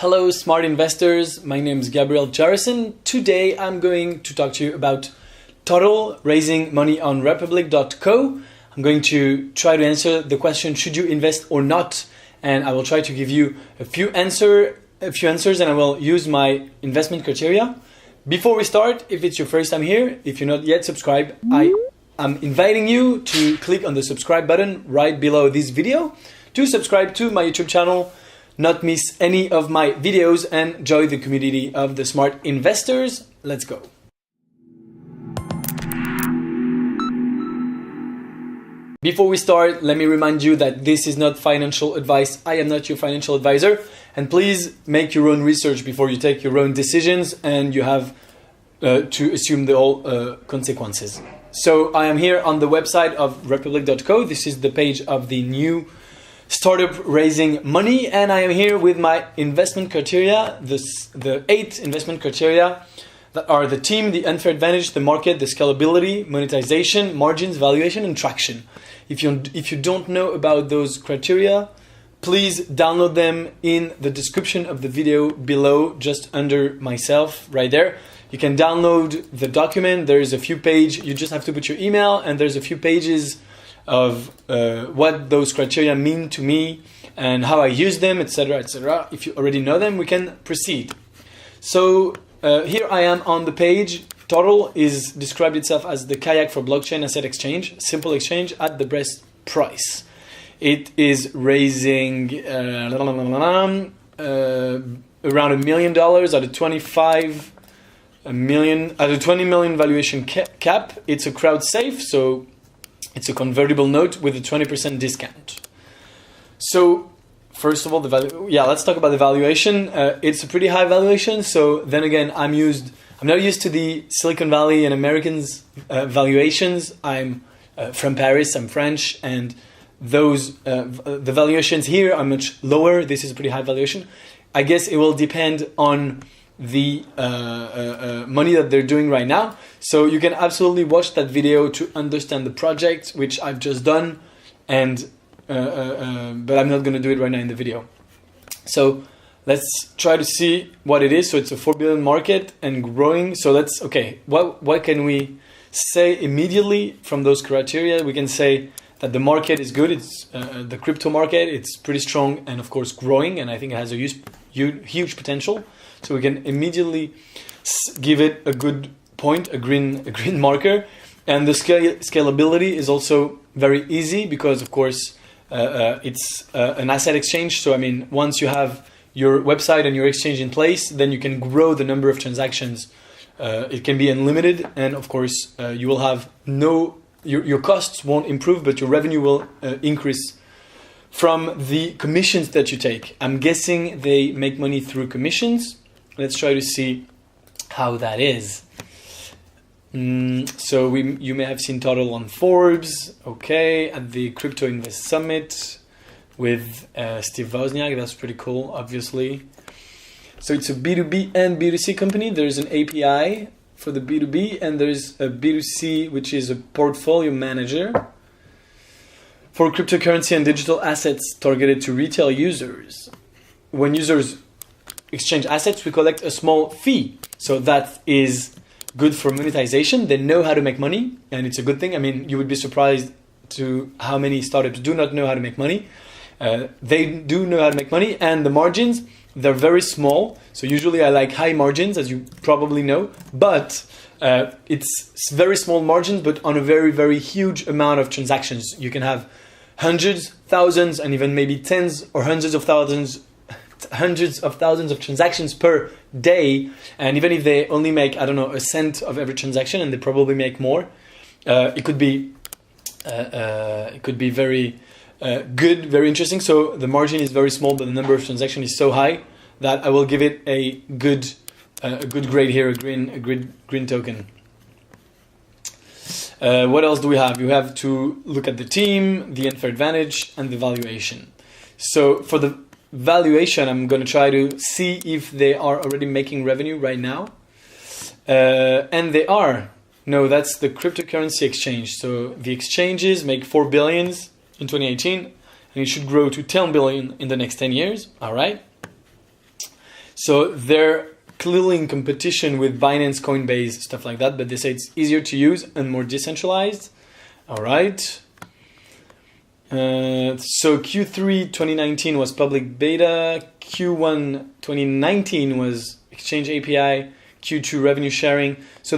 Hello smart investors, my name is Gabriel Jarrison. Today I'm going to talk to you about Totle raising money on Republic.co. I'm going to try to answer the question, should you invest or not? And I will try to give you a few answers and I will use my investment criteria. Before we start, if it's your first time here, if you're not yet subscribed, I am inviting you to click on the subscribe button right below this video to subscribe to my YouTube channel, not miss any of my videos, and join the community of the smart investors. Let's go. Before we start, let me remind you that this is not financial advice. I am not your financial advisor. And please make your own research before you take your own decisions, and you have to assume the whole consequences. So I am here on the website of Republic.co. This is the page of the new startup raising money, and I am here with my investment criteria, the 8 investment criteria that are the team, the unfair advantage, the market, the scalability, monetization, margins, valuation, and traction. If you don't know about those criteria, please download them in the description of the video below, just under myself right there. You can download the document. There is a few pages. You just have to put your email, and there's a few pages of what those criteria mean to me and how I use them, etc., etc. If you already know them, we can proceed. So here I am on the page. Totle is described itself as the kayak for blockchain asset exchange, simple exchange at the best price. It is raising around $1 million at a 20 million valuation cap. It's a crowd safe, so it's a convertible note with a 20% discount. So first of all, let's talk about the valuation. It's a pretty high valuation. So then again, I'm not used to the Silicon Valley and Americans valuations. I'm from Paris. I'm French, and the valuations here are much lower. This is a pretty high valuation. I guess it will depend on the money that they're doing right now. So you can absolutely watch that video to understand the project, which I've just done, and but I'm not going to do it right now in the video. So let's try to see what it is. So it's a 4 billion market and growing. So what can we say immediately from those criteria? We can say that the market is good. It's the crypto market. It's pretty strong and of course growing, and I think it has a huge potential. So we can immediately give it a good point, a green marker. And the scalability is also very easy because, of course, it's an asset exchange. So, I mean, once you have your website and your exchange in place, then you can grow the number of transactions. It can be unlimited. And, of course, you will have your costs won't improve, but your revenue will increase from the commissions that you take. I'm guessing they make money through commissions. Let's try to see how that is. So you may have seen Totle on Forbes, at the Crypto Invest Summit with Steve Wozniak. That's pretty cool, obviously. So it's a B2B and B2C company. There's an API for the B2B, and there's a B2C, which is a portfolio manager for cryptocurrency and digital assets targeted to retail users. When users exchange assets, we collect a small fee. So that is good for monetization. They know how to make money, and it's a good thing. I mean, you would be surprised to how many startups do not know how to make money. They do know how to make money, and the margins, they're very small. So usually I like high margins, as you probably know, but it's very small margins, but on a very, very huge amount of transactions. You can have hundreds, thousands, and even maybe tens or hundreds of thousands of transactions per day. And even if they only make, a cent of every transaction, and they probably make more, it could be very good, very interesting. So the margin is very small, but the number of transactions is so high that I will give it a good grade here, a green token. What else do we have? You have to look at the team, the unfair advantage, and the valuation. So for the valuation, I'm going to try to see if they are already making revenue right now. And they are. No, that's the cryptocurrency exchange. So the exchanges make 4 billion in 2018, and it should grow to 10 billion in the next 10 years. All right. So they're clearly in competition with Binance, Coinbase, stuff like that, but they say it's easier to use and more decentralized. All right. So Q3 2019 was public beta. Q1 2019 was Exchange API. Q2 revenue sharing. So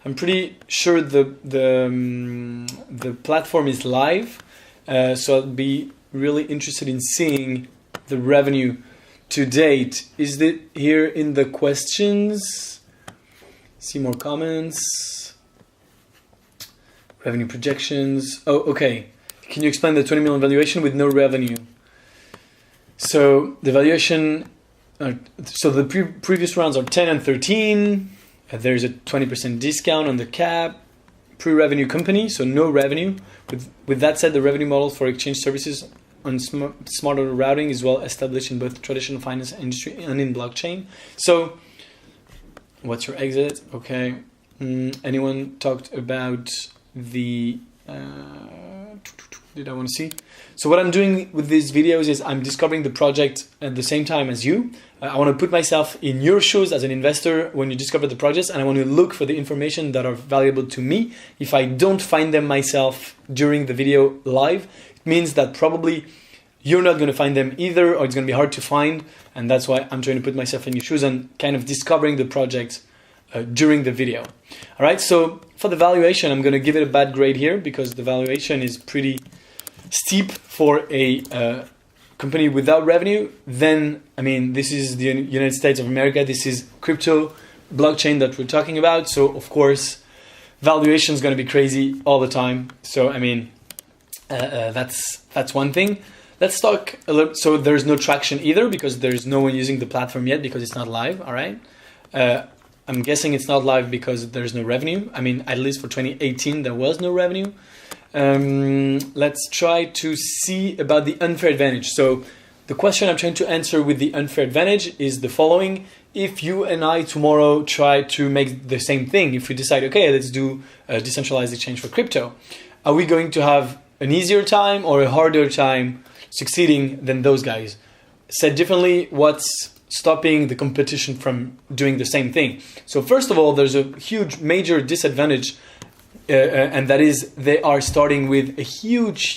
I'm pretty sure the platform is live. So I'll be really interested in seeing the revenue to date. Is it here in the questions? See more comments. Revenue projections. Oh, okay. Can you explain the 20 million valuation with no revenue? So the valuation, so the previous rounds are 10 and 13. There's a 20% discount on the cap. Pre-revenue company, so no revenue. With that said, the revenue model for exchange services on smarter routing is well established in both traditional finance industry and in blockchain. So what's your exit? Okay. Anyone talked about the... did I want to see? So what I'm doing with these videos is I'm discovering the project at the same time as you. I want to put myself in your shoes as an investor when you discover the projects, and I want to look for the information that are valuable to me. If I don't find them myself during the video live, it means that probably you're not going to find them either, or it's going to be hard to find, and that's why I'm trying to put myself in your shoes and kind of discovering the project during the video. All right, so for the valuation, I'm going to give it a bad grade here because the valuation is pretty steep for a company without revenue. Then, I mean, this is the United States of America. This is crypto, blockchain that we're talking about. So, of course, valuation is going to be crazy all the time. So, I mean, that's one thing. Let's talk a little. So there's no traction either because there's no one using the platform yet because it's not live. All right. I'm guessing it's not live because there's no revenue. I mean, at least for 2018, there was no revenue. Let's try to see about the unfair advantage. So the question I'm trying to answer with the unfair advantage is the following. If you and I tomorrow try to make the same thing, if we decide, okay, let's do a decentralized exchange for crypto, are we going to have an easier time or a harder time succeeding than those guys? Said differently, what's stopping the competition from doing the same thing? So first of all, there's a huge major disadvantage, and that is they are starting with a huge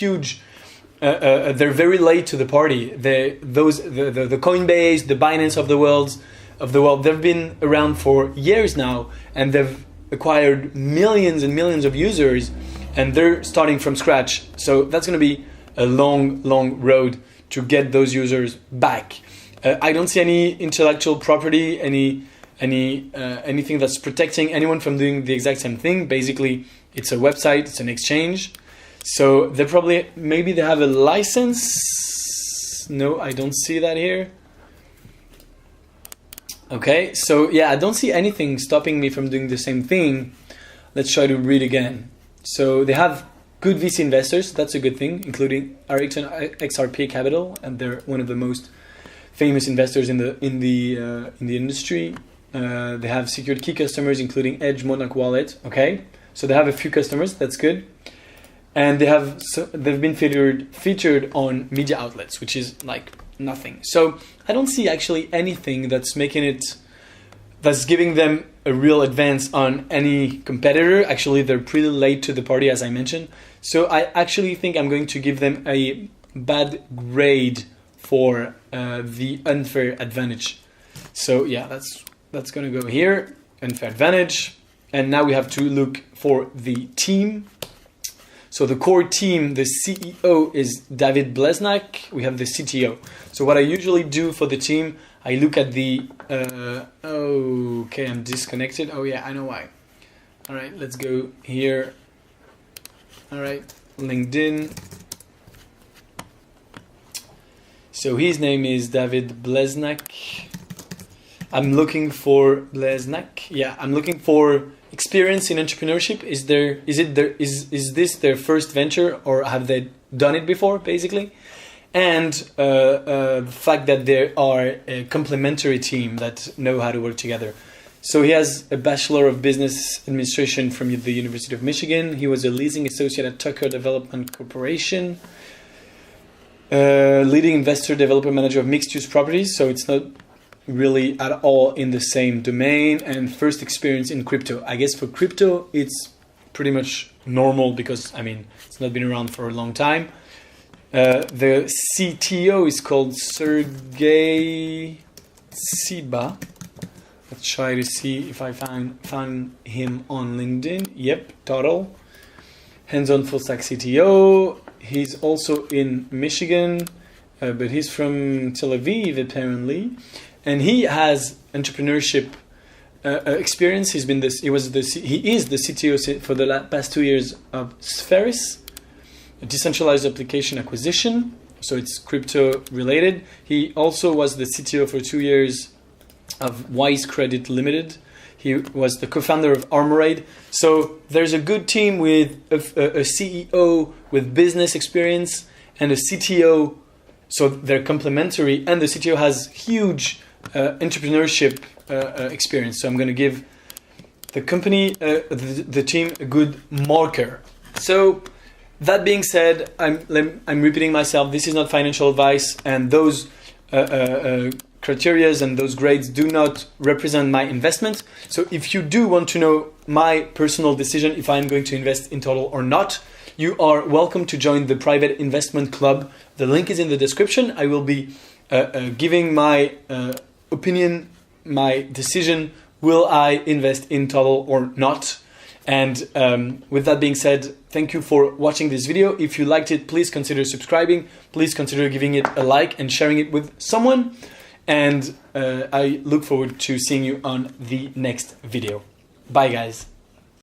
they're very late to the party. The Coinbase, the Binance of the world, they've been around for years now, and they've acquired millions and millions of users, and they're starting from scratch. So that's going to be a long road to get those users back. I don't see any intellectual property, anything that's protecting anyone from doing the exact same thing. Basically, it's a website, it's an exchange. So they probably, maybe they have a license. No, I don't see that here. Okay, so yeah, I don't see anything stopping me from doing the same thing. Let's try to read again. So they have good VC investors, that's a good thing, including Ericsson XRP Capital, and they're one of the most famous investors in the industry. They have secured key customers, including Edge Monarch Wallet. Okay, so they have a few customers. That's good, and they've been featured on media outlets, which is like nothing. So I don't see actually anything that's giving them a real advance on any competitor. Actually, they're pretty late to the party, as I mentioned. So I actually think I'm going to give them a bad grade for the unfair advantage. So yeah, that's going to go here, unfair advantage. And now we have to look for the team. So the core team, the CEO is David Blesnak. We have the CTO. So what I usually do for the team, I look at the, okay, I'm disconnected. Oh yeah, I know why. All right, let's go here. All right, LinkedIn. So his name is David Blesnak. I'm looking for Blesnak. Yeah, I'm looking for experience in entrepreneurship. Is this their first venture, or have they done it before, basically? And the fact that they are a complementary team that know how to work together. So he has a Bachelor of Business Administration from the University of Michigan. He was a leasing associate at Tucker Development Corporation. Leading investor, developer, manager of mixed-use properties. So it's not really at all in the same domain and first experience in crypto. I guess for crypto, it's pretty much normal because, I mean, it's not been around for a long time. The CTO is called Sergey Tsiba. Let's try to see if I found him on LinkedIn. Yep, Totle. Hands-on full-stack CTO. He's also in Michigan, but he's from Tel Aviv apparently, and he has entrepreneurship experience. He is the CTO for the past 2 years of Spheris, a decentralized application acquisition. So it's crypto related. He also was the CTO for 2 years of Wise Credit Limited. He was the co-founder of Armorade. So there's a good team with a CEO with business experience and a CTO. So they're complementary, and the CTO has huge entrepreneurship experience. So I'm going to give the company, the team, a good marker. So that being said, I'm repeating myself. This is not financial advice, and those criterias and those grades do not represent my investment. So if you do want to know my personal decision if I'm going to invest in Totle or not, you are welcome to join the private investment club. The link is in the description. I will be giving my opinion, my decision. Will I invest in Totle or not? And with that being said, thank you for watching this video. If you liked it, please consider subscribing. Please consider giving it a like and sharing it with someone. And I look forward to seeing you on the next video. Bye, guys.